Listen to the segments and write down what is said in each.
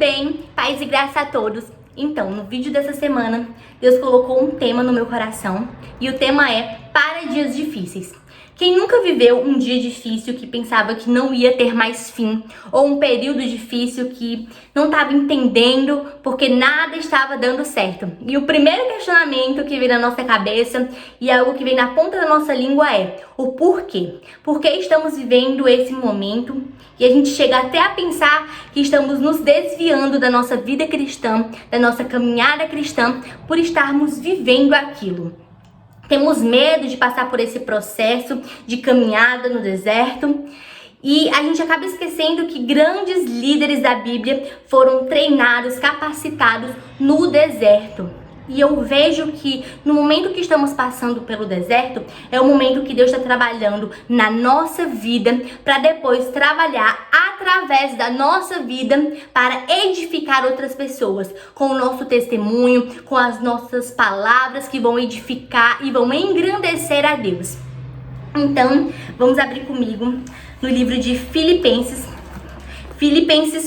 bem? Paz e graça a todos. Então, no vídeo dessa semana, Deus colocou um tema no meu coração e o tema é para dias difíceis. Quem nunca viveu um dia difícil que pensava que não ia ter mais fim, ou um período difícil que não estava entendendo porque nada estava dando certo? E o primeiro questionamento que vem na nossa cabeça e algo que vem na ponta da nossa língua é o porquê. Por que estamos vivendo esse momento? E a gente chega até a pensar que estamos nos desviando da nossa vida cristã, da nossa caminhada cristã, por estarmos vivendo aquilo. Temos medo de passar por esse processo de caminhada no deserto e a gente acaba esquecendo que grandes líderes da Bíblia foram treinados, capacitados no deserto. E eu vejo que no momento que estamos passando pelo deserto, é o momento que Deus está trabalhando na nossa vida para depois trabalhar através da nossa vida para edificar outras pessoas, com o nosso testemunho, com as nossas palavras que vão edificar e vão engrandecer a Deus. Então, vamos abrir comigo no livro de Filipenses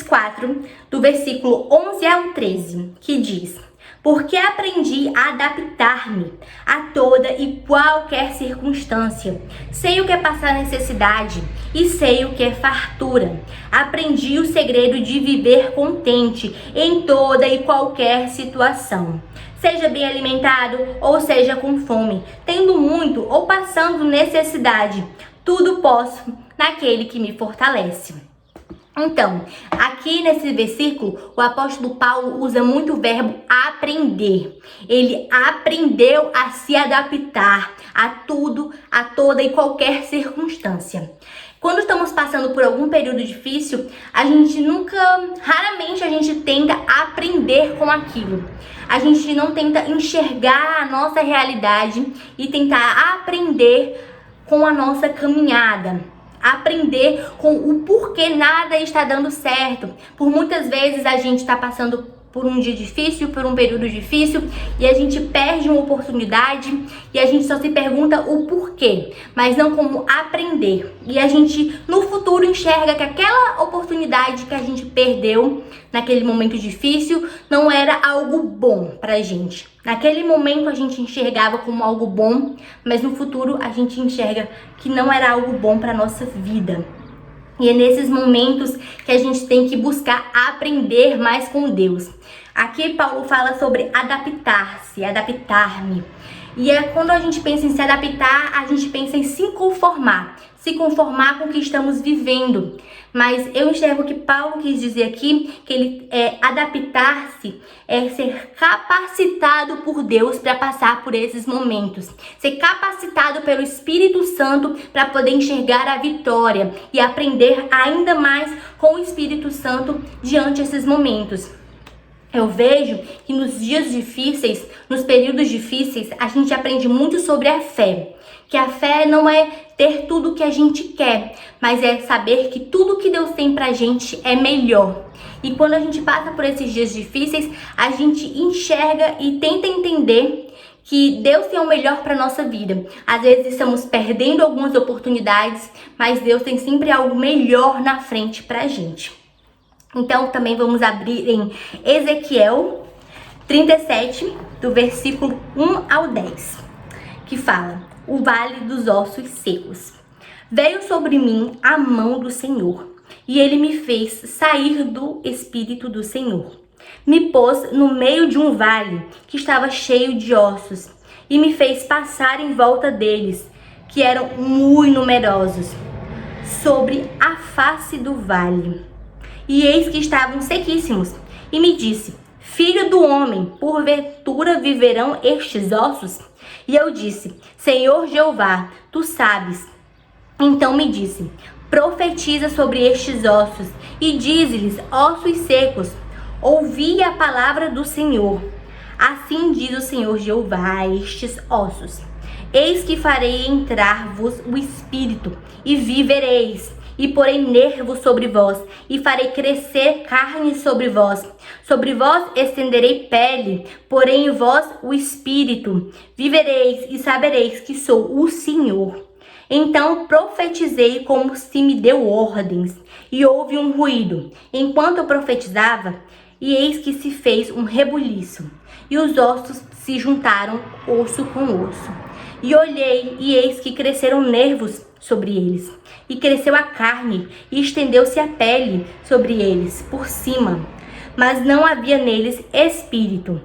4, do versículo 11 ao 13, que diz: porque aprendi a adaptar-me a toda e qualquer circunstância. Sei o que é passar necessidade e sei o que é fartura. Aprendi o segredo de viver contente em toda e qualquer situação. Seja bem alimentado ou seja com fome, tendo muito ou passando necessidade, tudo posso naquele que me fortalece. Então, aqui nesse versículo, o apóstolo Paulo usa muito o verbo aprender. Ele aprendeu a se adaptar a tudo, a toda e qualquer circunstância. Quando estamos passando por algum período difícil, raramente a gente tenta aprender com aquilo. A gente não tenta enxergar a nossa realidade e tentar aprender com a nossa caminhada. Aprender com o porquê nada está dando certo. Por muitas vezes a gente está passando por um dia difícil, por um período difícil, e a gente perde uma oportunidade e a gente só se pergunta o porquê, mas não como aprender. E a gente no futuro enxerga que aquela oportunidade que a gente perdeu naquele momento difícil não era algo bom pra gente. Naquele momento a gente enxergava como algo bom, mas no futuro a gente enxerga que não era algo bom pra nossa vida. E é nesses momentos que a gente tem que buscar aprender mais com Deus. Aqui Paulo fala sobre adaptar-se, adaptar-me. E é quando a gente pensa em se adaptar, a gente pensa em se conformar com o que estamos vivendo. Mas eu enxergo que Paulo quis dizer aqui que ele adaptar-se é ser capacitado por Deus para passar por esses momentos. Ser capacitado pelo Espírito Santo para poder enxergar a vitória e aprender ainda mais com o Espírito Santo diante desses momentos. Eu vejo que nos dias difíceis, nos períodos difíceis, a gente aprende muito sobre a fé. Que a fé não é ter tudo o que a gente quer, mas é saber que tudo que Deus tem pra gente é melhor. E quando a gente passa por esses dias difíceis, a gente enxerga e tenta entender que Deus tem o melhor para nossa vida. Às vezes estamos perdendo algumas oportunidades, mas Deus tem sempre algo melhor na frente pra gente. Então também vamos abrir em Ezequiel 37, do versículo 1 ao 10, que fala: o vale dos ossos secos. Veio sobre mim a mão do Senhor, e ele me fez sair do Espírito do Senhor. Me pôs no meio de um vale que estava cheio de ossos, e me fez passar em volta deles, que eram muito numerosos, sobre a face do vale. E eis que estavam sequíssimos. E me disse: filho do homem, porventura viverão estes ossos? E eu disse: Senhor Jeová, tu sabes. Então me disse: profetiza sobre estes ossos e dize-lhes: ossos secos, ouvi a palavra do Senhor. Assim diz o Senhor Jeová a estes ossos: eis que farei entrar-vos o espírito e vivereis. E porei nervos sobre vós, e farei crescer carne sobre vós. Sobre vós estenderei pele, porém em vós o espírito. Vivereis e sabereis que sou o Senhor. Então profetizei como se me deu ordens, e houve um ruído. Enquanto eu profetizava, E eis que se fez um rebuliço, e os ossos se juntaram osso com osso. E olhei, e eis que cresceram nervos sobre eles, e cresceu a carne, e estendeu-se a pele sobre eles, por cima, mas não havia neles espírito.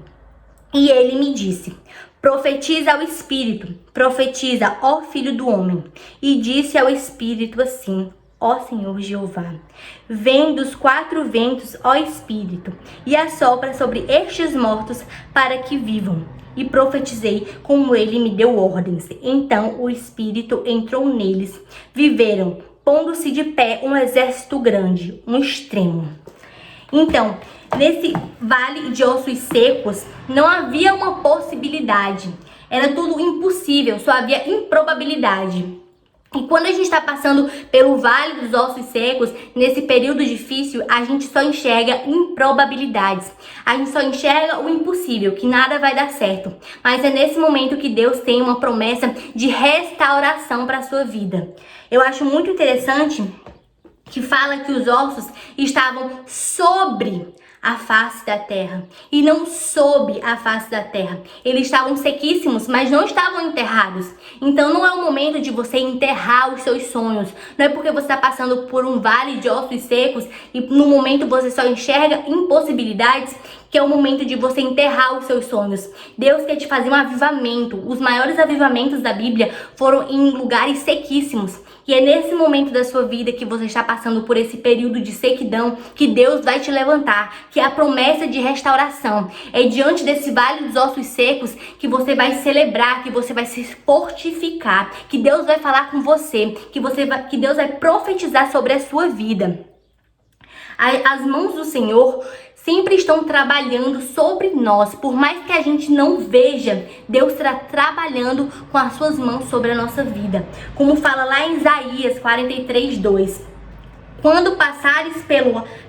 E ele me disse: profetiza ao espírito, profetiza, ó filho do homem. E disse ao espírito assim: ó Senhor Jeová, vem dos 4 ventos, ó espírito, e assopra sobre estes mortos para que vivam. E profetizei como ele me deu ordens. Então o espírito entrou neles, viveram, pondo-se de pé um exército grande, um extremo. Então, nesse vale de ossos secos, não havia uma possibilidade. Era tudo impossível, só havia improbabilidade. E quando a gente está passando pelo vale dos ossos secos, nesse período difícil, a gente só enxerga improbabilidades. A gente só enxerga o impossível, que nada vai dar certo. Mas é nesse momento que Deus tem uma promessa de restauração para a sua vida. Eu acho muito interessante que fala que os ossos estavam sobre a face da terra e não sob a face da terra. Eles estavam sequíssimos, mas não estavam enterrados. Então não é o momento de você enterrar os seus sonhos. Não é porque você está passando por um vale de ossos secos e no momento você só enxerga impossibilidades que é o momento de você enterrar os seus sonhos. Deus quer te fazer um avivamento. Os maiores avivamentos da Bíblia foram em lugares sequíssimos. E é nesse momento da sua vida que você está passando por esse período de sequidão que Deus vai te levantar, que é a promessa de restauração. É diante desse vale dos ossos secos que você vai celebrar, que você vai se fortificar, que Deus vai falar com você, que Deus vai profetizar sobre a sua vida. As mãos do Senhor sempre estão trabalhando sobre nós. Por mais que a gente não veja, Deus está trabalhando com as suas mãos sobre a nossa vida. Como fala lá em Isaías 43:2. Quando passares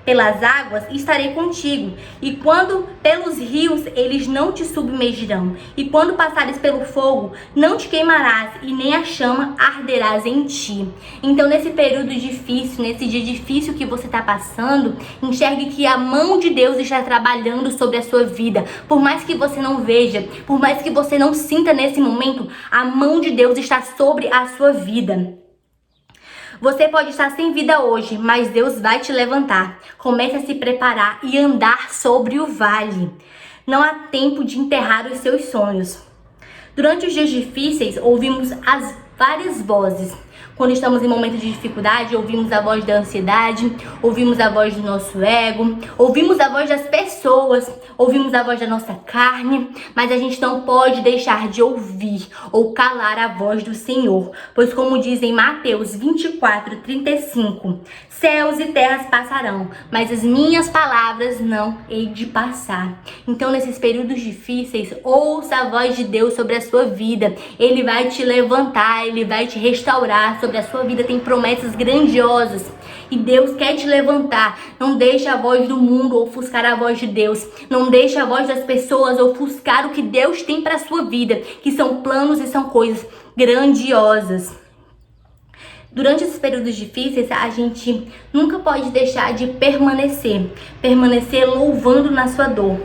pelas águas, estarei contigo. E quando pelos rios, eles não te submergirão. E quando passares pelo fogo, não te queimarás, e nem a chama arderás em ti. Então, nesse período difícil, nesse dia difícil que você está passando, enxergue que a mão de Deus está trabalhando sobre a sua vida. Por mais que você não veja, por mais que você não sinta nesse momento, a mão de Deus está sobre a sua vida. Você pode estar sem vida hoje, mas Deus vai te levantar. Comece a se preparar e andar sobre o vale. Não há tempo de enterrar os seus sonhos. Durante os dias difíceis, ouvimos as várias vozes. Quando estamos em momentos de dificuldade, ouvimos a voz da ansiedade, ouvimos a voz do nosso ego, ouvimos a voz das pessoas, ouvimos a voz da nossa carne, mas a gente não pode deixar de ouvir ou calar a voz do Senhor, pois como diz em Mateus 24:35, céus e terras passarão, mas as minhas palavras não hei de passar. Então, nesses períodos difíceis, ouça a voz de Deus sobre a sua vida. Ele vai te levantar, Ele vai te restaurar. Sobre a sua vida tem promessas grandiosas e Deus quer te levantar. Não deixe a voz do mundo ofuscar a voz de Deus. Não deixe a voz das pessoas ofuscar o que Deus tem para a sua vida, que são planos e são coisas grandiosas. Durante esses períodos difíceis, a gente nunca pode deixar de permanecer louvando na sua dor.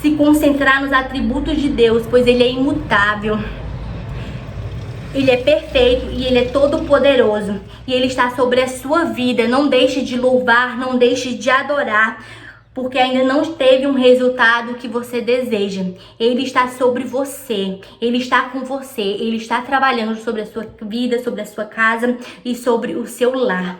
Se concentrar nos atributos de Deus, pois Ele é imutável. Ele é perfeito e Ele é todo poderoso. E Ele está sobre a sua vida. Não deixe de louvar, não deixe de adorar, porque ainda não teve um resultado que você deseja. Ele está sobre você, Ele está com você, Ele está trabalhando sobre a sua vida, sobre a sua casa e sobre o seu lar.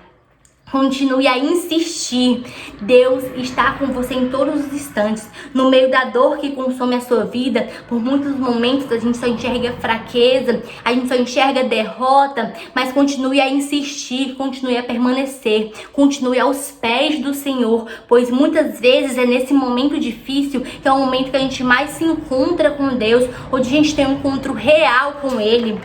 Continue a insistir. Deus está com você em todos os instantes. No meio da dor que consome a sua vida, por muitos momentos a gente só enxerga fraqueza, a gente só enxerga derrota, mas continue a insistir, continue a permanecer, continue aos pés do Senhor, pois muitas vezes é nesse momento difícil que é o momento que a gente mais se encontra com Deus, onde a gente tem um encontro real com Ele.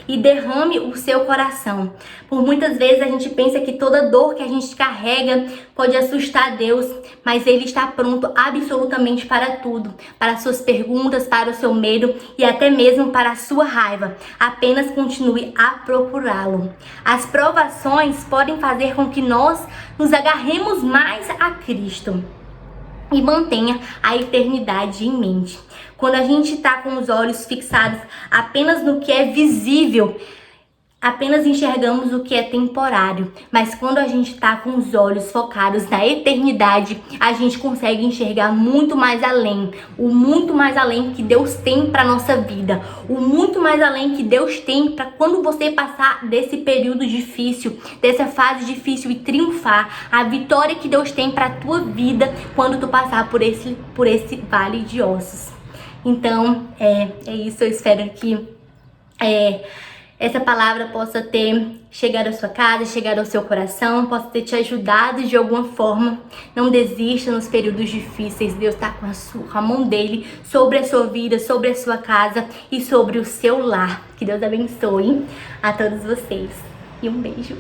e derrame o seu coração. Por muitas vezes a gente pensa que toda dor que a gente carrega pode assustar Deus, mas Ele está pronto absolutamente para tudo, para suas perguntas, para o seu medo e até mesmo para a sua raiva. Apenas continue a procurá-lo. As provações podem fazer com que nós nos agarremos mais a Cristo e mantenha a eternidade em mente. Quando a gente está com os olhos fixados apenas no que é visível, apenas enxergamos o que é temporário, mas quando a gente está com os olhos focados na eternidade, a gente consegue enxergar muito mais além, o muito mais além que Deus tem para nossa vida, o muito mais além que Deus tem para quando você passar desse período difícil, dessa fase difícil e triunfar, a vitória que Deus tem para tua vida quando tu passar por esse vale de ossos. Então, é isso, eu espero que essa palavra possa ter chegado à sua casa, chegado ao seu coração, possa ter te ajudado de alguma forma. Não desista nos períodos difíceis. Deus está com a mão dele sobre a sua vida, sobre a sua casa e sobre o seu lar. Que Deus abençoe a todos vocês. E um beijo.